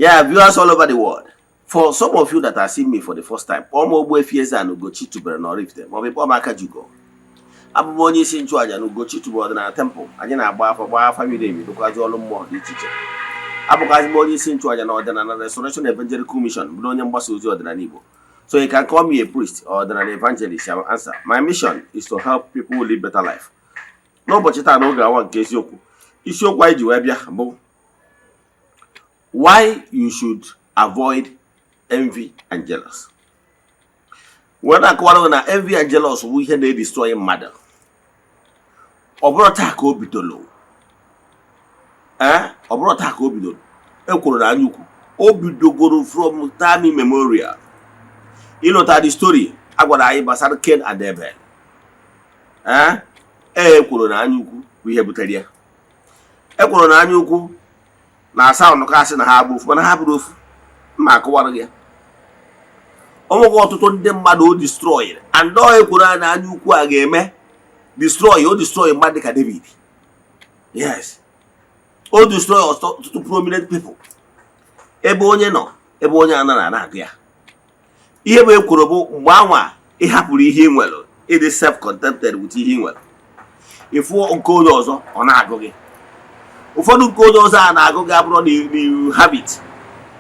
Yeah, viewers all over the world. For some of you that are seeing me for the first time, Eze-Ana Ugochi tubere na Oraifite ma ọ bụ Aka Jugo. Abụ m onye isi nchụaja na Ugochi tubere na temple. Anyị na-agba afa miri emi dụkwazi ọrụ mmụọ dị iche iche. Abụkwazi m onye isi nchụaja na ọdịnala Restoration Evangelical Mission, bụ onye mgbasa ozi ọdịnala Igbo. So you can call me a priest or an evangelist. I will answer. My mission is to help people live better life. N'ụbọchị taa n'oge awa nke isiokwu. Isiokwu anyị ji wee bịa bụ why you should avoid envy and jealous. When I call na envy and jealous, we can destroy mmadụ. Ọ bụrụ taa ka o bidoro. Ọ bụrụ taa ka o bidoro. Ekwuru na anya ukwu. O bidogoro from time immemorial. Ịlọta the story agwara anyị gbasara Cain and Abel. Ekwuru na anya ukwu bụ ihe butere ya. Ekwuru na anya ukwu na asa ọnụ kasị na ha abụ ofu mana ha bụrụ ofu. Mma akọwara gị ya. Ọnwụgwọ ọtụtụ ndị mmadụ o destroy and ọ ekwuru na anya ukwu a ga-eme destroy mmadụ dịka David. Yes. O destroy ọtụtụ prominent people. Ebe onye nọ, ebe onye anọ na-agụ ya. Ihe bụ ekwuru bụ mgbe anwa ịhapụrụ ihe ị nwere, ịdị self-contented with ihe ị nwere. Ịfụ nke onye ọzọ ọ na-agụ gị. Ụfọdụ nke onye ọzọ a na-agụ gị abụrụ na habit,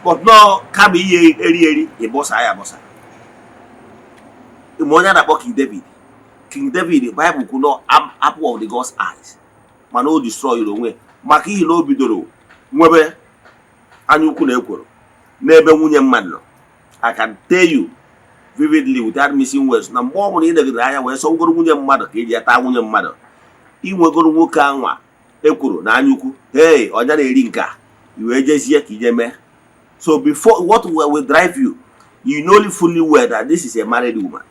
but no kama ihe eri ịbọsa ya abọsa. Ime onye a na-akpọ King David, Bible kwuru no apple of the God's eyes, mana o destroy onwe maka ihe na o bidoro nwebe anya ukwu na ekworo n'ebe nwunye mmadụ nọ. I can tell you vividly without missing words na mgbe ọ bụla ị negidere anya wee sọgoro nwunye mmadụ ka eji ata nwunye mmadụ, inwegoro nwoke anwa ekworo na anya ukwu, hey, ọja na-eri nke a iwee jezie ka ije mee. So before what will drive you, you know fully well that this is a married woman.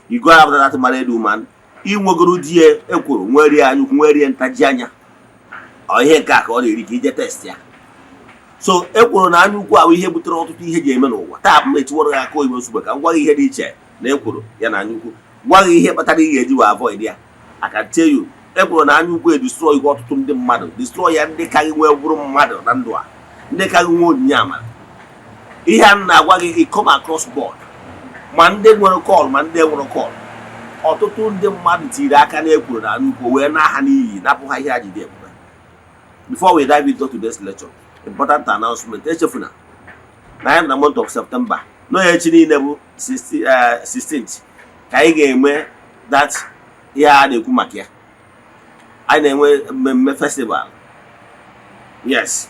You go after that married woman, inwegoro die ekworo nwere anya ukwu nwere ntaji anya, ọ ihe nke a ka ọ na-eri ka ije test ya. So ekworo na anya ukwu ahụ ihe butere ọtụtụ ihe ji eme n'ụwa. Taa m etiworo ya aka oyibo nsogbu ka m gwa gị ihe dị iche na ekworo ya na anya ukwu, gwa gị ihe kpatara ị ga-eji wee avoid ya. I can tell you, ekworo na anya ukwu destroy ọtụtụ ndị mmadụ, destroy ya ndị ka gị nwee bụrụ mmadụ na ndụ a, ndị ka gị nwee onyinye amara. Ihe a na-agwa gị come across board, ma ndị nwere call ma ndị nwere call. Ọtụtụ ndị mmadụ tiri aka na ekworo na anya ukwu wee na-aha n'iyi napụ ha ihe ha jide ebube. Before we dive into today's lecture, important announcement. Echefuna na ya na month of September no echi niile bụ 16th ka anyị ga-eme that ya na-ekwu maka ya. Anyị na-enwe mmemme festival. Yes.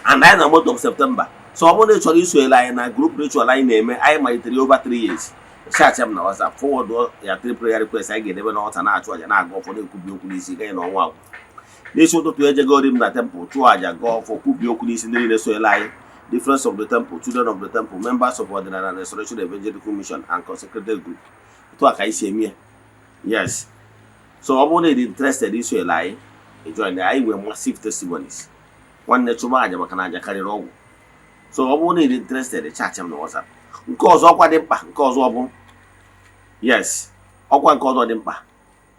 And anyị na month of September. So ọ bụrụ na ị chọrọ iso ele anyị na group ritual anyị na-eme, anyị malitere over 3 years. Chat m na WhatsApp, forward ya 3 prayer requests anyị ga-edebe n'ọta na-achụ aja na-aga ọfọ na-ekwubi okwu n'isi gaghị n'ọnwa agwụ. N'isi ụtụtụ ejegori m na temple chụọ aja gaa ọfọ kwubi okwu n'isi ndị niile so ele anyị, the friends of the temple, children of the temple, members of Ordinary Restoration Evangelical Mission and consecrated group. Etu a ka anyị si eme ya. Yes. So ọ bụrụ na ị dị interested iso ele anyị, join anyị nwere massive testimonies. Nwanne chụma aja maka na aja karịrị ọgwụ. So ọ bụrụ na ị dị interested, chat m na WhatsApp. Nke ọzọ ọkwa dị mkpa, nke ọzọ bụ yes, ọkwa nke ọzọ dị mkpa.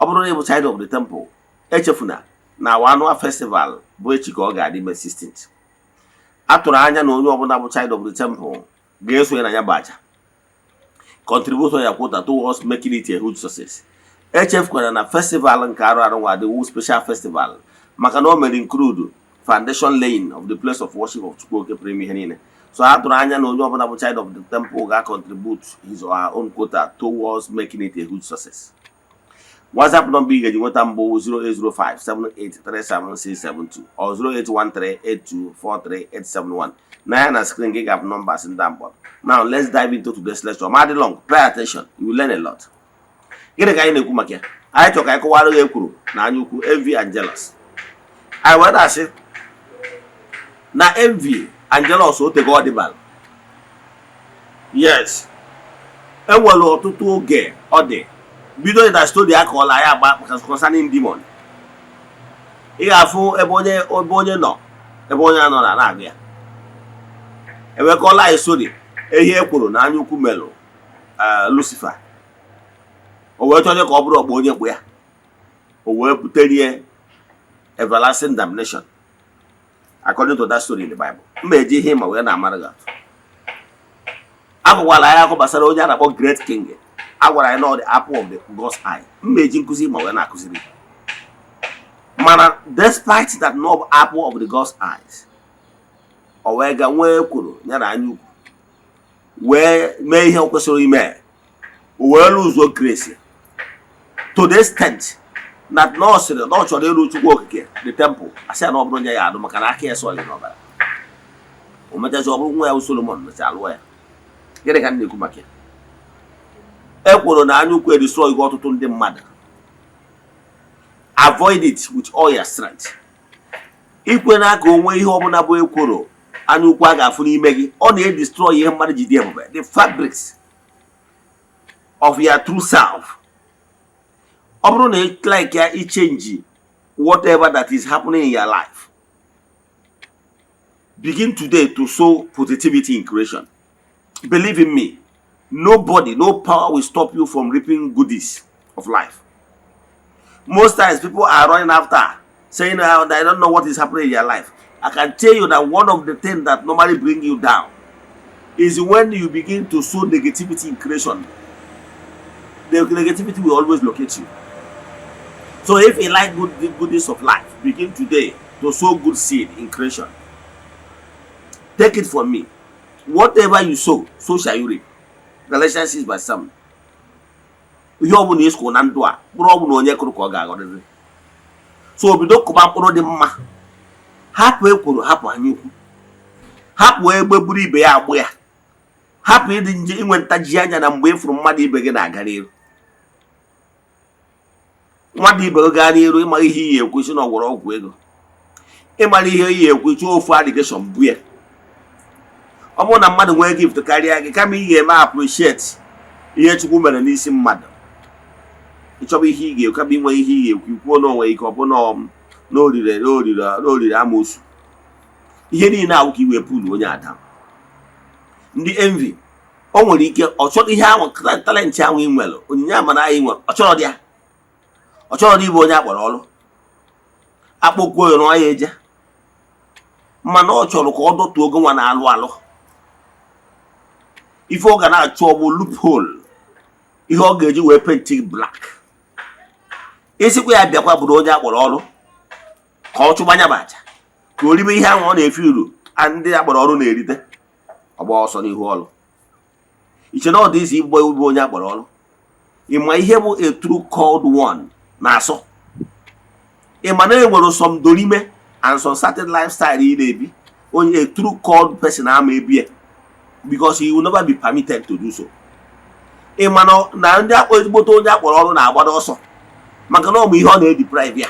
Ọ bụrụ na ị bụ child of the temple, echefuna na our annual festival bụ echi ka ọ ga-adị May 16th. Atụrụ anya na onye ọbụla bụ child of the temple ga-eso ya na ya bụ aja. Contribution ya quota towards making it a huge success. Echefukwana na festival nke arụ nwa the special festival maka na o mere include foundation laying of the place of worship of Chukwu Oke Pụrụ ihe niile. So atụrụ anya na onye ọbụla bụ child of the temple ga-contribute his or her own quota towards making it a huge success. WhatsApp number ị ga-eji nweta mbụ 08057837672 or 08138243871. Na ya na screen gị ga-abụ numbers ndị mbọ. Now let's dive into today's lecture. Ma dị long, pay attention, you will learn a lot. Gịnị ka anyị na-ekwu maka ya? Anyị chọrọ ka anyị kọwara gị ekworo na anya ukwu, envy and jealous. I were asị na envy and jealous otego ọdịbal. Yes. Enwere ọtụtụ oge ọ dị. Bido na study akọọla ya agba concerning demon. Ị ga-afụ ebe onye nọ, ebe onye anọ na-agụ ya. Ewekọọla anyị story ehi ekworo na anya ukwu melụ Lucifer. O wee chọrọ ka ọ bụrụ ọgba onye kpụ ya. O wee buterie everlasting damnation. according to that story in the Bible. Mmeji him away na amaraga. Agwala ya ko basara onye na great king. Agwara I know the apple of the God's eye. Mmeji nkuzi ma we na akuziri. Mana despite that no apple of the God's eyes. Owega nwe kwuru nyara anyu. Where may he kwesoro ime. We lose grace. To the extent that no sire no chọrọ ịrụ Chukwu okike the temple asị na ọ bụrụ nye ya adụ maka na aka eso ya n'ọbara o mechazi ọ bụrụ nwa ya Solomon mecha alụọ ya gịnị ka na-ekwu maka ya ekworo na anya ukwu destroy gị ọtụtụ ndị mmadụ avoid it with all your strength ikwe na aka onwe ihe ọbụla bụ ekworo anya ukwu a ga-afụ n'ime gị ọ na-edestroy ihe mmadụ ji dị ebube the fabrics of your true self. Like it change whatever that is happening in your life. Begin today to sow positivity in creation. Believe in me, nobody, no power will stop you from reaping goodies of life. Most times people are running after, saying, I don't know what is happening in your life. I can tell you that one of the things that normally bring you down is when you begin to sow negativity in creation. The negativity will always locate you. So if you like goodies of life, begin today to sow good seed in creation. Take it from me. Whatever you sow, so shall you reap. Galatians 6 verse 7. So bido kuba mkpụrụ dị mma. Hapụ ekworo, hapụ anyukwu. Hapụ egbe buru ibe ya agbụ ya. Hapụ ịdị nje inwe ntaji anya na mgbe ịfụrụ mmadụ ibe gị na-aga n'iru. Mmadụ ibe gị gaa n'iru ịma ihe iyi ekwu si na ọgwọrọ ọgwụ ego. Ịmara ihe iyi ekwu chọọ ofu allegation bụ ya. Ọ bụrụ na mmadụ nwee gift karịa gị kama ị ga-eme appreciate ihe Chukwu mere n'isi mmadụ. Ịchọba ihe ị ga-ekwu kama inwe ihe ị ga-ekwu kwuo n'onwe ike ọ bụ n'orire amoosu. Ihe niile ahụ ka iwe pụrụ onye Adam. Ndị envy o nwere ike ọ chọrọ ihe ahụ talent ahụ ị nwere onyinye amara anyị nwere ọ chọrọ dị ya. Ọ chọrọ dị ịbụ onye akpọrọ ọrụ. Akpọkwuo ya n'ọya eje. Mana ọ chọrọ ka ọ dọtuo ogo nwa na-alụ alụ. Ife ọ ga na-achọ bụ loophole. Ihe ọ ga-eji wee paint black. Isikwa ya bịakwa bụrụ onye akpọrọ ọrụ. Ka ọ chụbanya bacha. Ka o ribe ihe ahụ ọ na-efe uru ndị akpọrọ ọrụ na-erite. Ọgba ọsọ n'ihu ọrụ. Iche na ọ dị isi ịbụ onye akpọrọ ọrụ. Ịma ihe bụ a true called one na-asọ. Ịma na enwere some dorime and some certain lifestyle ị na-ebi. Onye a true called person ama ebie. Because he will never be permitted to do so. Ịma na ndị akpọ ezigbote onye akpọrọ ọrụ na-agbada ọsọ. Maka na ọ bụ ihe ọ na-ediprive ya.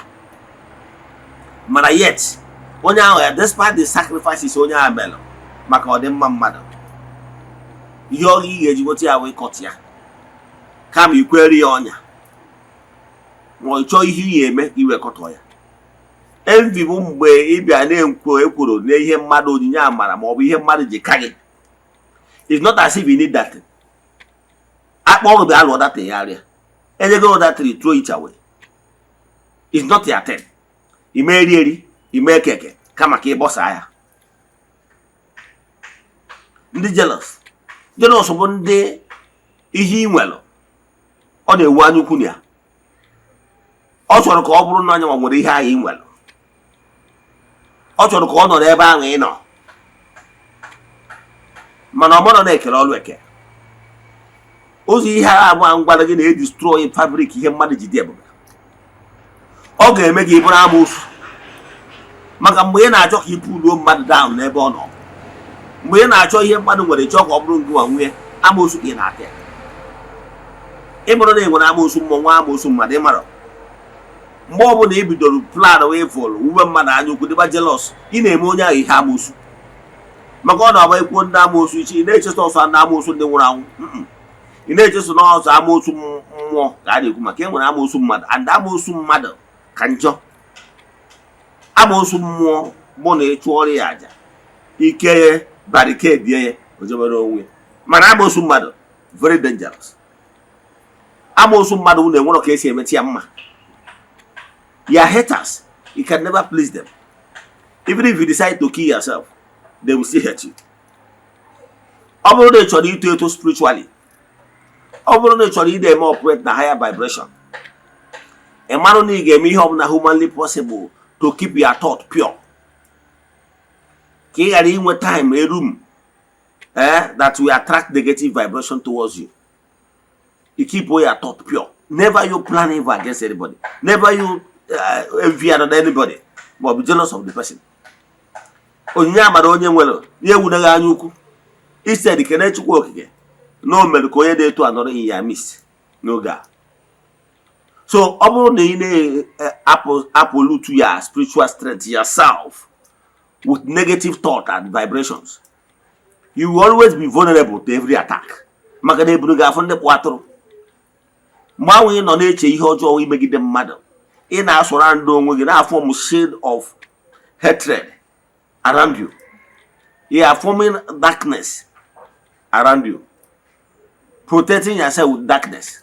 Mana yet, onye ahụ ya despite the sacrifices onye ahụ mere maka ọdịmma mmadụ. Ihe ọ ga-eji gote ya wee kọt ya. Kama ikwere ya ọnya. Ma ọ chọọ ihe ị ga-eme iwekọtọ ya. Envy bụ mgbe ị bịa na-ekwo ekworo na ihe mmadụ onyinye amara ma ọ bụ ihe mmadụ ji ka gị. It's not as if you need that thing. Akpọ ọrụ bịa alụọ that thing ya arịa. Enyego that thing, throw it away. It's not your thing. Ime eri, ime keke, kama ka ị bọsa ya. Ndị jealous. Jealous bụ ndị ihe ị nwere. Ọ na-ewu anya ukwu na ya. Ọ chọrọ ka ọ bụrụ na anya nwere ihe ahụ ị nwere. Ọ chọrọ ka ọ nọrọ ebe ahụ ị nọ. Mana ọ nọ na-ekele ọrụ eke. Ozi ihe agha ngwara gị na-edestroy fabric ihe mmadụ ji dị ebube. Ọ ga-eme gị bụrụ amoosu. Maka mgbe ị na-achọ ka ị pụluo mmadụ down n'ebe ọ nọ. Mgbe ị na-achọ ihe mmadụ nwere chọọ ka ọ bụrụ ngwa nwunye, amoosu ka ị na-atị. Ị bụrụ na ị nwere amoosu mmụọ nwa amoosu mmadụ ị mara. Mgbe ọ bụla ị bidoro plan wee fọlụ uwe mmadụ anya ukwu dịba jealous, ị na-eme onye ahụ ihe amoosu. Maka ọ na-agba ekwuo ndị amoosu iche ị na-echesa ọsọ ndị amoosu ndị nwụrụ anwụ. Ị na-echesa n'ọsọ amoosu mmụọ ka a na-ekwu maka e nwere amoosu mmadụ and amoosu mmadụ ka njọ. Amoosu mmụọ bụ na ịchụ ọrụ ya aja ike barricade ya o jebere onwe. Mana amoosu mmadụ very dangerous. Amoosu mmadụ na-enwere ka esi emetị ya mma. Your haters, you can never please them. Even if you decide to kill yourself, they will still hurt you. Ọ bụrụ na ị chọrọ ito eto spiritually, ọ bụrụ na ị chọrọ ide eme operate na higher vibration, ị marụ na ị ga-eme ihe ọbụla humanly possible to keep your thought pure. Ka ị ghara inwe time, a room that will attract negative vibration towards you. You keep all your thought pure. Never you plan evil against anybody. Never you envy anybody. But be jealous of the person. Onye amara onye nwere ihe wunagha anya ukwu. Instead kene Chukwu okike. No mere ka onye na-eto anọrọ in your midst n'oge a. So ọ bụrụ na ị na-apolute your spiritual strength yourself with negative thought and vibrations, you will always be vulnerable to every attack. Maka na eburu gị afọ ndị kpụ atụrụ. Mgbe ahụ ị nọ na-eche ihe ọjọọ imegide mmadụ, ị na-asọrọ ndị onwe gị na-form shade of hatred around you. You are forming darkness around you, protecting yourself with darkness.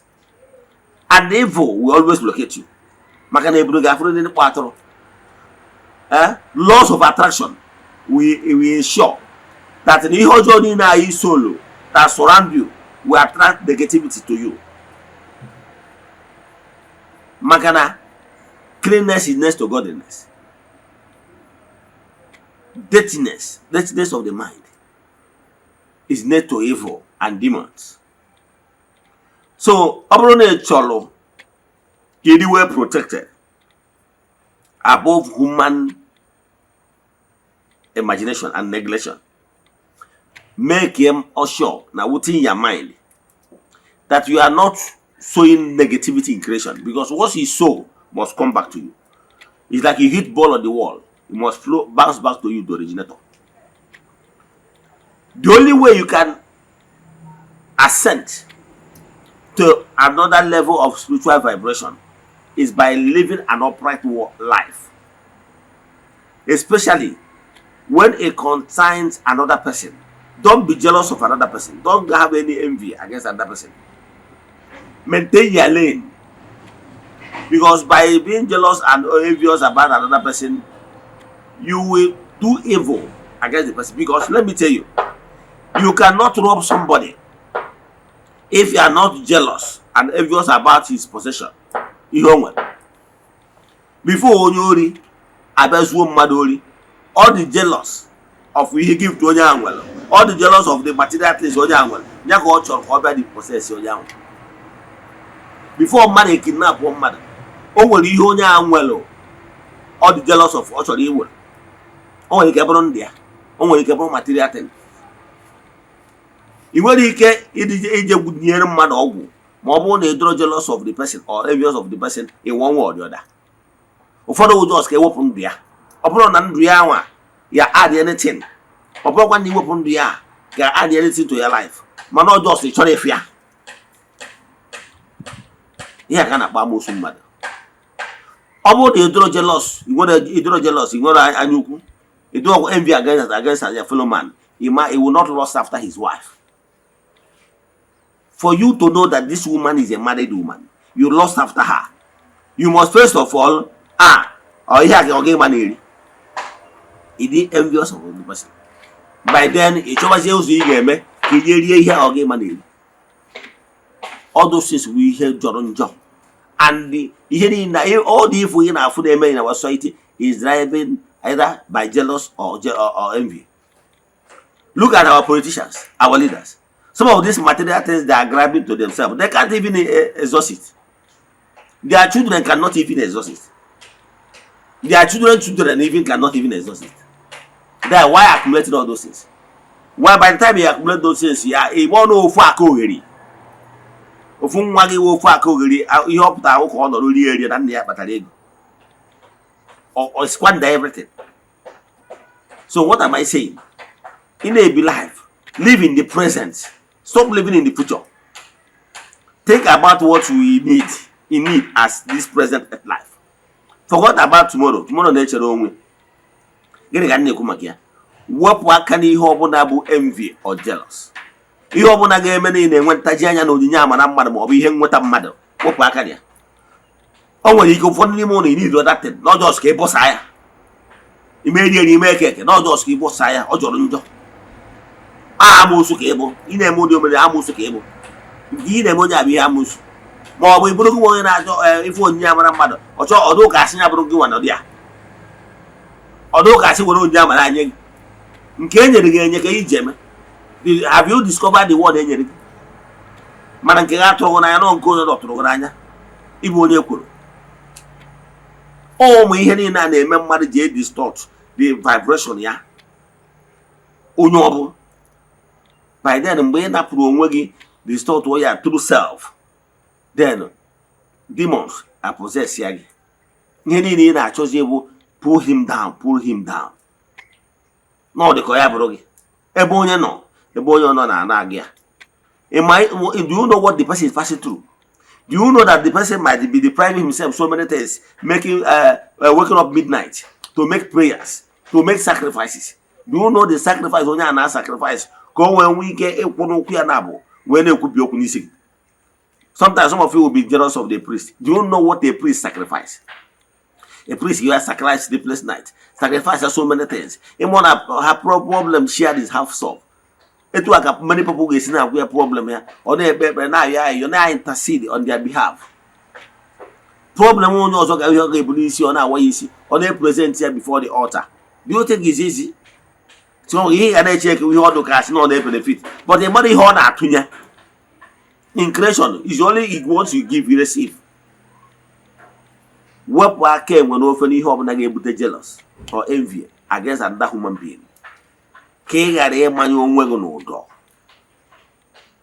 And evil will always locate you. Maka na eburu gị afọ ndị kpụ atụrụ. Laws of attraction will ensure that the ihe ọjọọ niile anyị solo that surround you will attract negativity to you. Maka na cleanness is next to godliness. Dirtiness of the mind is next to evil and demons. So, ọ bụrụ na ị chọrọ ka ị dị well protected above human imagination and neglection, make him sure now within your mind that you are not sowing negativity in creation, because what you sow must come back to you. It's like you hit ball on the wall, it must bounce back to you, the originator. The only way you can ascend to another level of spiritual vibration is by living an upright life, especially when it concerns another person. Don't be jealous of another person. Don't have any envy against another person. Maintain your lane. Because by being jealous and envious about another person, you will do evil against the person. Because let me tell you, you cannot rob somebody if you are not jealous and envious about his possession. Before Onyori, Abezuo Madori, all the jealous of what he give to Onyanwell, all the jealous of the material things Onyanwell, Nyako Chor already possess Onyanwell. Before money kidnap one mother, only Onyanwell, all the jealous of Ochor Ewan, only Cabron there, only Cabron material things. If you can, it is a good near man or more jealous of the person or envious of the person in one word or the other. Ụfọdụ just can open there. Upon an Andrea, you add anything. Upon one you open there, you add anything to your life. Man, not just a choice fear. Yeah, can about most mother. About the jealous, you want to jealous, you want to you don't envy against your fellow man. He will not lust after his wife. For you to know that this woman is a married woman, you lust after her. You must first of all, or here can get money. It is envious of the person. By then, it's always here or get money. All those things we hear John. And the hearing all the evil in our food in our society is driven either by jealous or envy. Look at our politicians, our leaders. Some of these material things they are grabbing to themselves. They can't even exhaust it. Their children cannot even exhaust it. Their children even cannot even exhaust it. That's why accumulating all those things. Why by the time you accumulate those things, you won't know for a cohery. Of whom one will for a cohery, you hope that I will call the really area than the Batalego. Or squander everything. So, what am I saying? In a life, live in the present. Stop living in the future. Think about what we need as this present life. Forget about tomorrow. Tomorrow nature only. What can you hope envy or jealous? You hope na game in when Tajana no Dinyama and Madam or be him with a mother. What can you? Oh, when you go for the money, you need that, not just Caposaya. imeri ime keke na ọjọọ ka ịbụ saa ya ọ jọrọ njọ amụsụ ka ịbụ ị na-eme ụdị omere amụsụ ka ịbụ nke ị na-eme onye abụ ihe amụsụ ma ọ bụ ịbụrụ gị onye na-achọ ife onyinye amara mmadụ ọchọ ọdụ ka asị ya bụrụ gị nwa nọdụ ya ọdụ ka asị were onyinye amara anye gị nke e nyere gị enye ka iji eme have you discovered the word e nyere gị mana nke ga atụrụ gị n'anya nọ nke onye dọtụrụ gị n'anya ịbụ onye kwuru ụmụ ihe niile a na-eme mmadụ ji distort the vibration ya onye ọ bụ by then mgbe ị napụrụ onwe gị distort ya through self then demons possess ya gị ihe niile ị na-achọzi bụ pull him down na ọ dị ka ya bụrụ gị ebe onye nọ na-ana gị ya do you know what the person is passing through? Do you know that the person might be depriving himself so many things, making waking up midnight to make prayers, to make sacrifices? Do you know the sacrifice onye a na-sacrifice ka o nwee ike ịkwụ n'okwu ya na-abụ wee na-ekwubi okwu n'isi gị? Sometimes some of you will be jealous of the priest. Do you know what a priest sacrifice? A priest, you have sacrificed sleepless night, sacrificed so many things. Even her problem shared is half solved. It was many people get in a problem here, or they now you now intercede on their behalf. Problem one also got your police on our way, or they present here before the altar. Do you think it's easy? So he and I check we all the cash, no they benefit. But the money horn at in creation is only once you give, you receive. What came when often you hope able to jealous or envy against another human being? K got a manual wagon n'ụdọ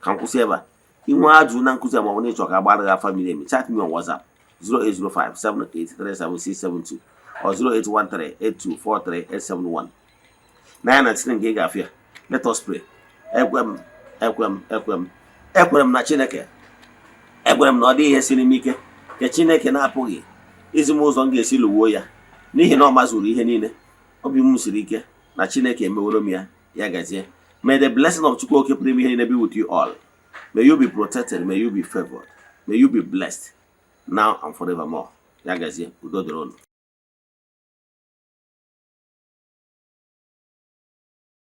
ka nkwụsị ebe a inwe ajụ na nkụzi ma ọ na ịchọ ka agbara gị family eme chat me on WhatsApp 08057837672 or 08138243871 na ya na tinye nke ị ga-afịa. Let us pray. Ekwem na Chineke ekwem na ọ dị ihe siri m ike ka Chineke na-apụghị izi m ụzọ m ga-esi lụwuo ya n'ihi na ọ mazuru ihe niile obi m siri ike na Chineke emeworo m ya gazie. May the blessing of Chukwu Oke Pụrụ Ime Ihe Niile be with you all. May you be protected, may you be favored, may you be blessed now and forevermore. Ya gazie, udo dịrị unu.